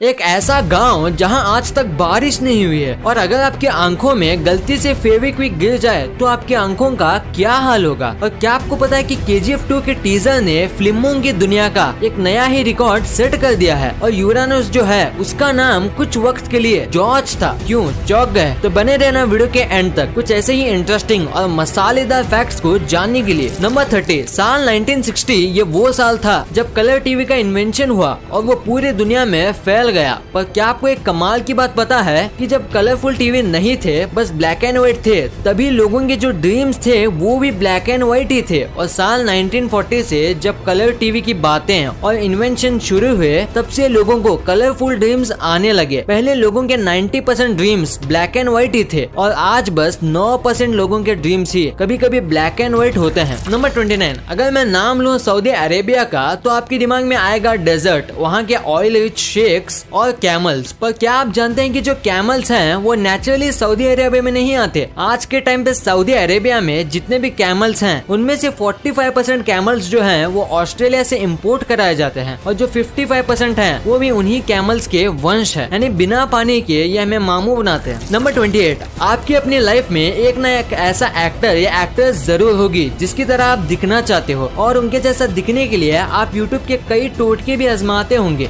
एक ऐसा गांव जहां आज तक बारिश नहीं हुई है और अगर आपकी आंखों में गलती से फेविक्विक गिर जाए तो आपकी आंखों का क्या हाल होगा। और क्या आपको पता है कि KGF 2 के टीजर ने फिल्मों की दुनिया का एक नया ही रिकॉर्ड सेट कर दिया है और यूरानस जो है उसका नाम कुछ वक्त के लिए जॉर्ज था। क्यों चौंक गए? तो बने रहना वीडियो के एंड तक कुछ ऐसे ही इंटरेस्टिंग और मसालेदार फैक्ट्स को जानने के लिए। नंबर 30, साल 1960 ये वो साल था जब कलर टीवी का इन्वेंशन हुआ और वो पूरी दुनिया में फैल गया। पर क्या आपको एक कमाल की बात पता है कि जब कलरफुल टीवी नहीं थे, बस ब्लैक एंड व्हाइट थे, तभी लोगों के जो ड्रीम्स थे वो भी ब्लैक एंड व्हाइट ही थे। और साल 1940 से जब कलर टीवी की बातें और इन्वेंशन शुरू हुए तब से लोगों को कलरफुल ड्रीम्स आने लगे। पहले लोगों के 90% ड्रीम्स ब्लैक एंड व्हाइट ही थे और आज बस 9% लोगों के ड्रीम्स ही कभी कभी ब्लैक एंड व्हाइट होते हैं। नंबर 29, अगर मैं नाम लूँ सऊदी अरेबिया का तो आपके दिमाग में आएगा डेजर्ट, वहाँ के ऑयल रिच शेक्स और कैमल्स। पर क्या आप जानते हैं कि जो कैमल्स हैं वो नेचुरली सऊदी अरेबिया में नहीं आते। आज के टाइम पे सऊदी अरेबिया में जितने भी कैमल्स हैं उनमें से 45% कैमल्स जो हैं वो ऑस्ट्रेलिया से इंपोर्ट कराए जाते हैं और जो 55% हैं वो भी उन्हीं कैमल्स के वंश है, यानी बिना पानी के ये हमें मामू बनाते हैं। नंबर 28, आपकी अपनी लाइफ में एक ना एक ऐसा एक्टर या एक्ट्रेस जरूर होगी जिसकी तरह आप दिखना चाहते हो और उनके जैसा दिखने के लिए आप यूट्यूब के कई टोटके भी आजमाते होंगे।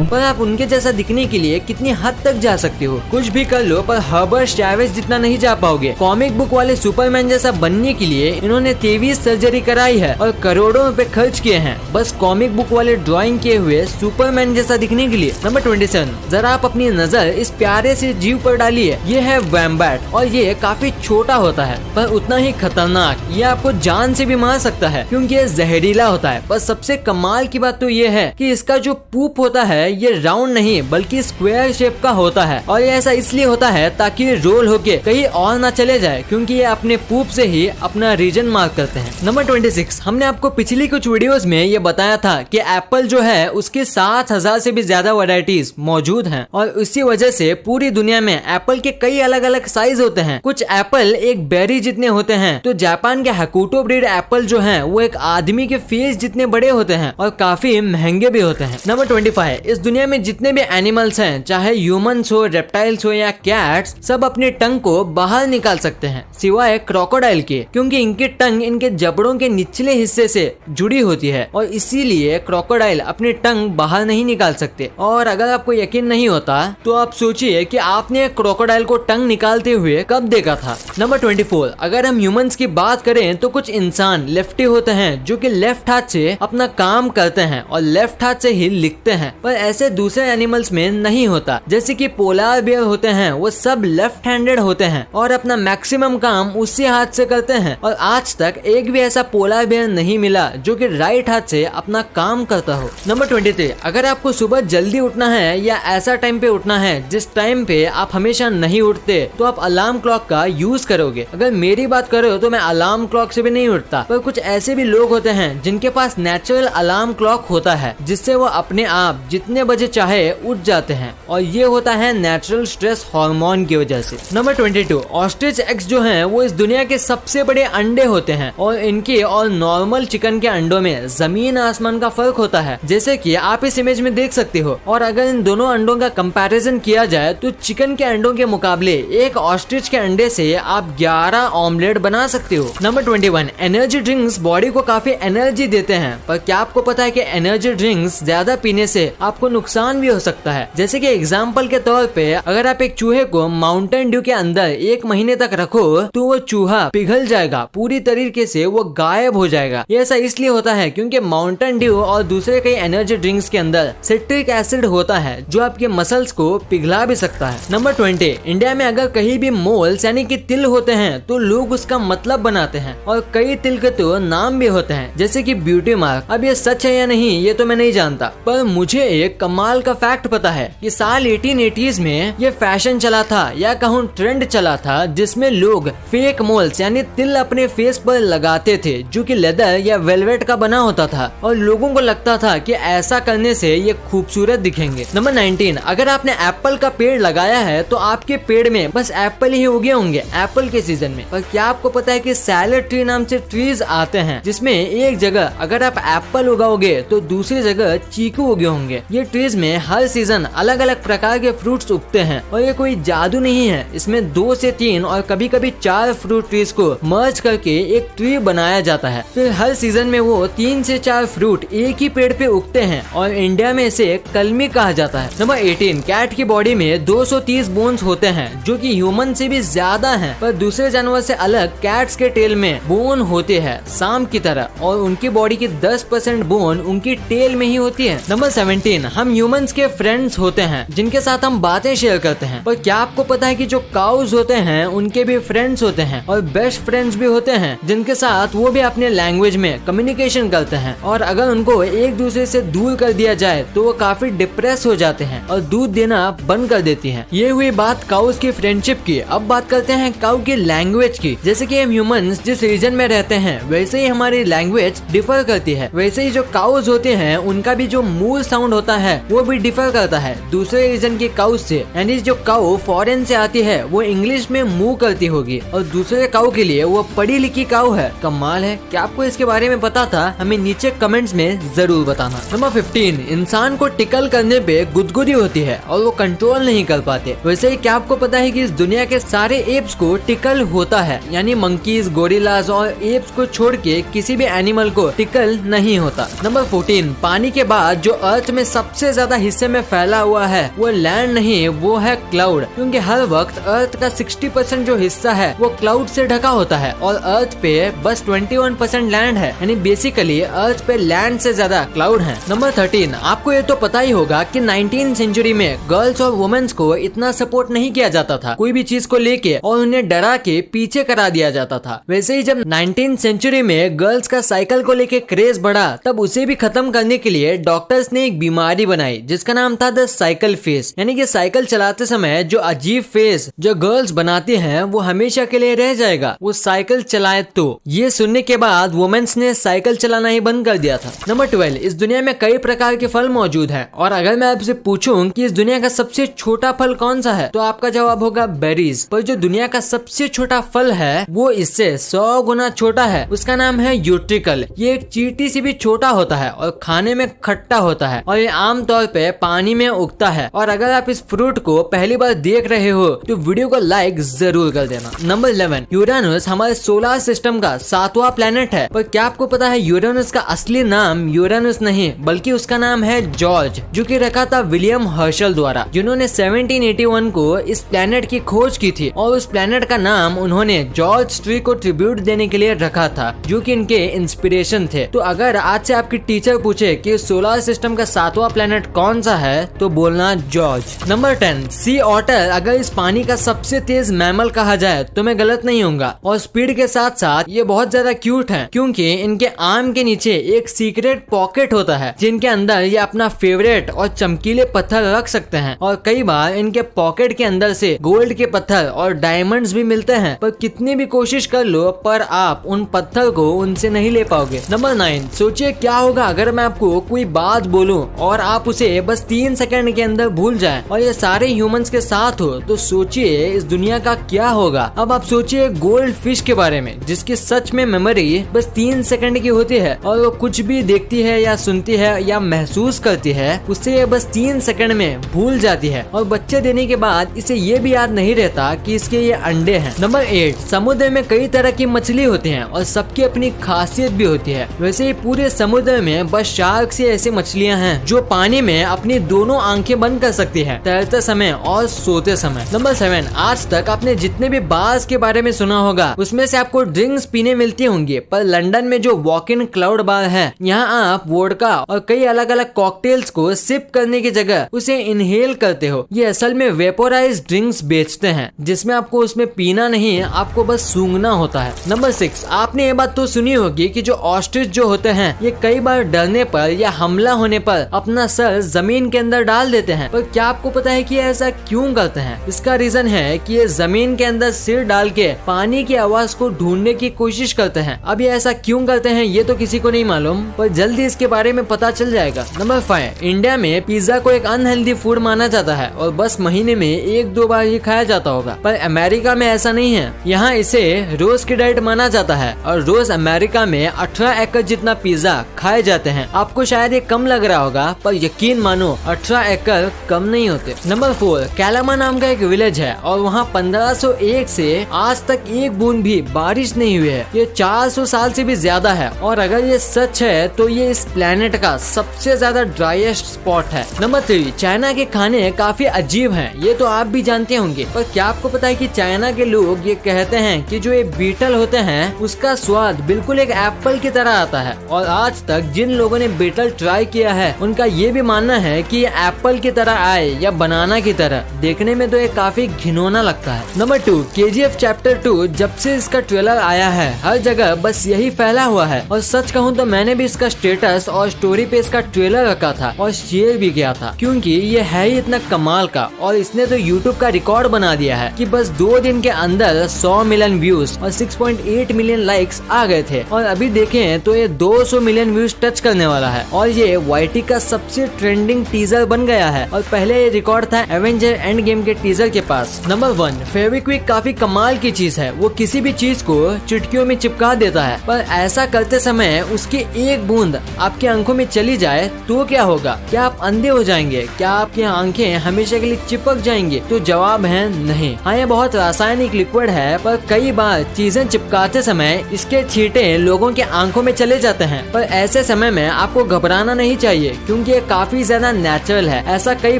पर आप उनके जैसा दिखने के लिए कितनी हद तक जा सकते हो? कुछ भी कर लो पर हर्बर्ट चैवेज जितना नहीं जा पाओगे। कॉमिक बुक वाले सुपरमैन जैसा बनने के लिए इन्होंने 23 सर्जरी कराई है और करोड़ों रुपए खर्च किए हैं बस कॉमिक बुक वाले ड्राइंग किए हुए सुपरमैन जैसा दिखने के लिए। नंबर 27, जरा आप अपनी नजर इस प्यारे से जीव पर डालिए। ये है वैम्बैट और ये काफी छोटा होता है पर उतना ही खतरनाक। ये आपको जान से भी मार सकता है क्योंकि ये जहरीला होता है। पर सबसे कमाल की बात तो ये है कि इसका जो पूप होता है ये राउंड नहीं बल्कि स्क्वायर शेप का होता है और ये ऐसा इसलिए होता है ताकि ये रोल होके कहीं और ना चले जाए क्योंकि ये अपने पूप से ही अपना रीजन मार्क करते हैं। नंबर 26, हमने आपको पिछली कुछ वीडियोस में ये बताया था कि एप्पल जो है उसके 7000 से भी ज्यादा वैरायटीज मौजूद हैं और उसी वजह से पूरी दुनिया में एप्पल के कई अलग अलग साइज होते हैं। कुछ एप्पल एक बेरी जितने होते हैं तो जापान के हकुटो ब्रीड एप्पल जो है वो एक आदमी के फेस जितने बड़े होते हैं और काफी महंगे भी होते हैं। नंबर 25, इस दुनिया में जितने भी एनिमल्स हैं चाहे ह्यूमंस हो, रेप्टाइल्स हो या कैट्स, सब अपने टंग को बाहर निकाल सकते हैं सिवाय क्रोकोडाइल के क्योंकि इनकी टंग इनके जबड़ों के निचले हिस्से से जुड़ी होती है और इसीलिए क्रोकोडाइल अपनी टंग बाहर नहीं निकाल सकते। और अगर आपको यकीन नहीं होता तो आप सोचिए कि आपने क्रोकोडाइल को टंग निकालते हुए कब देखा था। नंबर 24, अगर हम ह्यूमंस की बात करें तो कुछ इंसान लेफ्टी होते हैं जो कि लेफ्ट हाथ से अपना काम करते हैं और लेफ्ट हाथ से ही लिखते हैं। पर ऐसे दूसरे एनिमल्स में नहीं होता। जैसे कि पोलार बियर होते हैं वो सब लेफ्ट हैंडेड होते हैं और अपना मैक्सिमम काम उसी हाथ से करते हैं और आज तक एक भी ऐसा पोलार बियर नहीं मिला जो कि राइट हाथ से अपना काम करता हो। नंबर 23, अगर आपको सुबह जल्दी उठना है या ऐसा टाइम पे उठना है जिस टाइम पे आप हमेशा नहीं उठते तो आप अलार्म क्लॉक का यूज करोगे। अगर मेरी बात करो तो मैं अलार्म क्लॉक से भी नहीं उठता, पर कुछ ऐसे भी लोग होते हैं जिनके पास नेचुरल अलार्म क्लॉक होता है जिससे वो अपने आप जितने बजे चाहे उठ जाते हैं और ये होता है नेचुरल स्ट्रेस हार्मोन की वजह से। नंबर 22, ऑस्ट्रिच एग्स जो हैं वो इस दुनिया के सबसे बड़े अंडे होते हैं और इनके और नॉर्मल चिकन के अंडों में जमीन आसमान का फर्क होता है जैसे कि आप इस इमेज में देख सकते हो। और अगर इन दोनों अंडों का कंपैरिजन किया जाए तो चिकन के अंडों के मुकाबले एक ऑस्ट्रिच के अंडे से आप 11 ऑमलेट बना सकते हो। नंबर 21, एनर्जी ड्रिंक्स बॉडी को काफी एनर्जी देते हैं पर क्या आपको पता है कि एनर्जी ड्रिंक्स ज्यादा पीने से आपको नुकसान भी हो सकता है। जैसे कि एग्जाम्पल के तौर पे अगर आप एक चूहे को माउंटेन ड्यू के अंदर 1 महीने तक रखो तो वो चूहा पिघल जाएगा, पूरी तरीके से वो गायब हो जाएगा। ये ऐसा इसलिए होता है क्योंकि माउंटेन ड्यू और दूसरे कई एनर्जी ड्रिंक्स के अंदर सिट्रिक एसिड होता है जो आपके मसल्स को पिघला भी सकता है। नंबर 20, इंडिया में अगर कहीं भी मोल्स यानी कि तिल होते हैं तो लोग उसका मतलब बनाते हैं और कई तिल के तो नाम भी होते हैं जैसे कि ब्यूटी मार्क। अब ये सच है या नहीं ये तो मैं नहीं जानता, पर मुझे एक कमाल का फैक्ट पता है कि साल 1880s में ये फैशन चला था या कहूँ ट्रेंड चला था जिसमें लोग फेक मोल्स यानी तिल अपने फेस पर लगाते थे जो कि लेदर या वेलवेट का बना होता था और लोगों को लगता था कि ऐसा करने से ये खूबसूरत दिखेंगे। नंबर 19, अगर आपने एप्पल का पेड़ लगाया है तो आपके पेड़ में बस एप्पल ही उगे होंगे एप्पल के सीजन में। पर क्या आपको पता है कि सैलड ट्री नाम से ट्रीज आते हैं जिसमें एक जगह अगर आप एप्पल उगाओगे तो दूसरी जगह चीकू उगे होंगे। ये ट्रीज में हर सीजन अलग अलग प्रकार के फ्रूट्स उगते हैं और ये कोई जादू नहीं है। इसमें 2 से 3 और कभी कभी 4 फ्रूट ट्रीज को मर्ज करके एक ट्री बनाया जाता है। फिर हर सीजन में वो 3 से 4 फ्रूट एक ही पेड़ पे उगते हैं और इंडिया में इसे कलमी कहा जाता है। नंबर 18, कैट की बॉडी में 230 बोन्स होते हैं जो कि ह्यूमन से भी ज्यादा हैं, पर दूसरे जानवर से अलग कैट्स के टेल में बोन होते हैं सांप की तरह और उनकी बॉडी की 10% बोन उनकी टेल में ही होती है। नंबर 17, हम ह्यूमंस के फ्रेंड्स होते हैं जिनके साथ हम बातें शेयर करते हैं, पर क्या आपको पता है कि जो काउज होते हैं उनके भी फ्रेंड्स होते हैं और बेस्ट फ्रेंड्स भी होते हैं जिनके साथ वो भी अपने लैंग्वेज में कम्युनिकेशन करते हैं और अगर उनको एक दूसरे से दूर कर दिया जाए तो वो काफी डिप्रेस हो जाते हैं और दूध देना बंद कर देती हैं। ये हुई बात काउस की फ्रेंडशिप की। अब बात करते हैं काउ की लैंग्वेज की। जैसे कि हम ह्यूमंस जिस रीजन में रहते हैं वैसे ही हमारी लैंग्वेज डिफर करती है, वैसे ही जो काउस होते हैं उनका भी जो मूल साउंड होता है वो भी डिफर करता है दूसरे रीजन के काउस से। यानी जो काउ फॉरेन से आती है वो इंग्लिश में मूव करती होगी और दूसरे काउ के लिए वो पढ़ी लिखी काउ है। कमाल है। क्या आपको इसके बारे में पता था? हमें नीचे कमेंट्स में जरूर बताना। नंबर 15, इंसान को टिकल करने पे गुदगुदी होती है और वो कंट्रोल नहीं कर पाते। वैसे ही क्या आपको पता है कि इस दुनिया के सारे एप्स को टिकल होता है, यानी मंकीज, गोरिल्लाज और एप्स को छोड़ के किसी भी एनिमल को टिकल नहीं होता। नंबर 14, पानी के बाद जो अर्थ में सबसे ज्यादा हिस्से में फैला हुआ है वो लैंड नहीं, वो है क्लाउड, क्योंकि हर वक्त अर्थ का 60% जो हिस्सा है वो क्लाउड से ढका होता है और अर्थ पे बस 21% लैंड है, यानी बेसिकली अर्थ पे लैंड से ज्यादा क्लाउड है। नंबर 13, आपको ये तो पता ही होगा कि 19th सेंचुरी में गर्ल्स और वुमेन्स को इतना सपोर्ट नहीं किया जाता था कोई भी चीज को लेके और उन्हें डरा के पीछे करा दिया जाता था। वैसे ही जब 19th सेंचुरी में गर्ल्स का साइकिल को लेके क्रेज बढ़ा तब उसे भी खत्म करने के लिए डॉक्टर्स ने एक बीमारी बनाई जिसका नाम था द साइकिल फेस, यानी कि साइकिल चलाते समय जो अजीब फेस जो गर्ल्स बनाती हैं वो हमेशा के लिए रह जाएगा वो साइकिल चलाए तो। ये सुनने के बाद वुमेन्स ने साइकिल चलाना ही बंद कर दिया था। नंबर 12, इस दुनिया में कई प्रकार के फल मौजूद हैं और अगर मैं आपसे पूछूं कि इस दुनिया का सबसे छोटा फल कौन सा है तो आपका जवाब होगा बेरीज। पर जो दुनिया का सबसे छोटा फल है वो इससे 100 गुना छोटा है, उसका नाम है यूट्रिकल। ये एक चींटी से भी छोटा होता है और खाने में खट्टा होता है और ये आमतौर पे पानी में उगता है। और अगर आप इस फ्रूट को पहली बार देख रहे हो तो वीडियो को लाइक जरूर कर देना। नंबर 11, यूरेनस हमारे सोलर सिस्टम का 7वां प्लेनेट है, पर क्या आपको पता है यूरेनस का असली नाम यूरेनस नहीं बल्कि उसका नाम है जॉर्ज, जो कि रखा था विलियम हर्शल द्वारा, जिन्होंने 1781 को इस प्लेनेट की खोज की थी और उस प्लेनेट का नाम उन्होंने जॉर्ज ट्री को ट्रिब्यूट देने के लिए रखा था जो कि इनके इंस्पिरेशन थे। तो अगर आज से आपकी टीचर पूछे कि सोलर सिस्टम का 7वां प्लेनेट कौन सा है तो बोलना जॉर्ज। नंबर 10, सी ऑटर अगर इस पानी का सबसे तेज मैमल कहा जाए तो मैं गलत नहीं होऊंगा और स्पीड के साथ साथ ये बहुत ज्यादा क्यूट है क्योंकि इनके आर्म के नीचे एक सीक्रेट पॉकेट होता है जिनके अंदर ये अपना फेवरेट और चमकीले पत्थर रख सकते हैं और कई बार इनके पॉकेट के अंदर से गोल्ड के पत्थर और डायमंड्स भी मिलते हैं, पर कितनी भी कोशिश कर लो पर आप उन पत्थर को उनसे नहीं ले पाओगे। नंबर 9, सोचिए क्या होगा अगर मैं आपको कोई बात बोलूं और आप उसे बस 3 सेकंड के अंदर भूल जाएं और ये सारे ह्यूमंस के साथ हो तो सोचिए इस दुनिया का क्या होगा। अब आप सोचिए गोल्ड फिश के बारे में जिसकी सच में मेमोरी बस 3 सेकंड की होती है और वो कुछ भी देखती है या सुनती है या महसूस करती है उससे ये बस 3 सेकंड में भूल जाती है और बच्चे देने के बाद इसे ये भी याद नहीं रहता कि इसके ये अंडे हैं। नंबर 8, समुद्र में कई तरह की मछली होती हैं और सबकी अपनी खासियत भी होती है। वैसे ही पूरे समुद्र में बस शार्क से ऐसी मछलियां हैं जो पानी में अपनी दोनों आंखें बंद कर सकती है तैरते समय और सोते समय। नंबर 7, आज तक आपने जितने भी बार्स के बारे में सुना होगा उसमें से आपको ड्रिंक्स पीने मिलती होंगी, पर लंदन में जो वॉक इन क्लाउड बार है यहाँ आप वोडका और कई अलग अलग कॉकटेल्स को सिप करने की जगह उसे इनहेल करते हो। ये असल में वेपोराइज ड्रिंक्स बेचते हैं जिसमें आपको उसमें पीना नहीं आपको बस सूंघना होता है। नंबर 6, आपने ये बात तो सुनी होगी कि जो ऑस्ट्रिच जो होते हैं ये कई बार डरने पर या हमला होने पर अपना सर जमीन के अंदर डाल देते हैं, पर क्या आपको पता है कि ऐसा क्यों करते हैं? इसका रीजन है कि ये जमीन के अंदर सिर डाल के पानी की आवाज को ढूंढने की कोशिश करते हैं। अब ये ऐसा क्यों करते हैं ये तो किसी को नहीं मालूम, पर जल्दी इसके बारे में पता चल जाएगा। नंबर 5, इंडिया में पिज्जा को एक अनहेल्दी फूड माना जाता है और बस महीने में 1-2 बार ये खाया जाता होगा, पर अमेरिका में ऐसा नहीं है। यहाँ इसे रोज की डाइट माना जाता है और रोज अमेरिका में 18 एकड़ जितना पिज्जा खाए जाते हैं। आपको शायद ये कम लग रहा होगा पर यकीन मानो 18 एकड़ कम नहीं होते। नंबर 4, कैलामा नाम का एक विलेज है और वहाँ 1501 से आज तक एक बूंद भी बारिश नहीं हुई है। ये 400 साल से भी ज्यादा है और अगर ये सच है तो ये इस प्लेनेट का सबसे ज्यादा ड्राइएस्ट स्पॉट है। नंबर 3, चाइना के खाने काफी अजीब हैं, ये तो आप भी जानते होंगे, पर क्या आपको पता है कि चाइना के लोग ये कहते हैं कि जो ये बीटल होते हैं उसका स्वाद बिल्कुल एक एप्पल की तरह आता है। और आज तक जिन लोगों ने बीटल ट्राई किया है उनका ये भी मानना है कि ये एप्पल की तरह आए या बनाना की तरह, देखने में तो ये काफी घिनौना लगता है। नंबर 2, KGF चैप्टर 2 जब से इसका ट्रेलर आया है हर जगह बस यही फैला हुआ है और सच कहूँ तो मैंने भी इसका स्टेटस और स्टोरी पे इसका ट्रेलर रखा था और शेयर भी किया था, क्योंकि ये है ही इतना कमाल का और इसने तो YouTube का रिकॉर्ड बना दिया है कि बस 2 दिन के अंदर 100 मिलियन व्यूज और 6.8 मिलियन लाइक्स आ गए थे और अभी देखें तो ये 200 मिलियन व्यूज टच करने वाला है और ये YT का सबसे ट्रेंडिंग टीजर बन गया है और पहले ये रिकॉर्ड था एवेंजर एंड गेम के टीजर के पास। नंबर 1, फेविक्विक काफी कमाल की चीज है, वो किसी भी चीज को चुटकियों में चिपका देता है, पर ऐसा करते समय उसकी एक बूंद आपकी आंखों में चली जाए तो क्या होगा? क्या आप अंधे हो जाएंगे? क्या आपकी आंखें हमेशा के लिए चिपक जाएंगे? तो जवाब है नहीं। हाँ, ये बहुत रासायनिक लिक्विड है, पर कई बार चीजें चिपकाते समय इसके छींटे लोगों के आंखों में चले जाते हैं, पर ऐसे समय में आपको घबराना नहीं चाहिए क्योंकि ये काफी ज्यादा नेचुरल है। ऐसा कई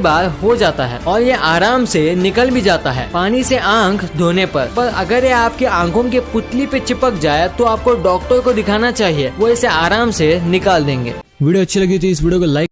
बार हो जाता है और ये आराम से निकल भी जाता है पानी से आंख धोने पर अगर ये आपकी आंखों के पुतली पे चिपक जाए तो आपको डॉक्टर को दिखाना चाहिए, वो इसे आराम से निकाल देंगे। वीडियो अच्छी लगी तो इस वीडियो को लाइक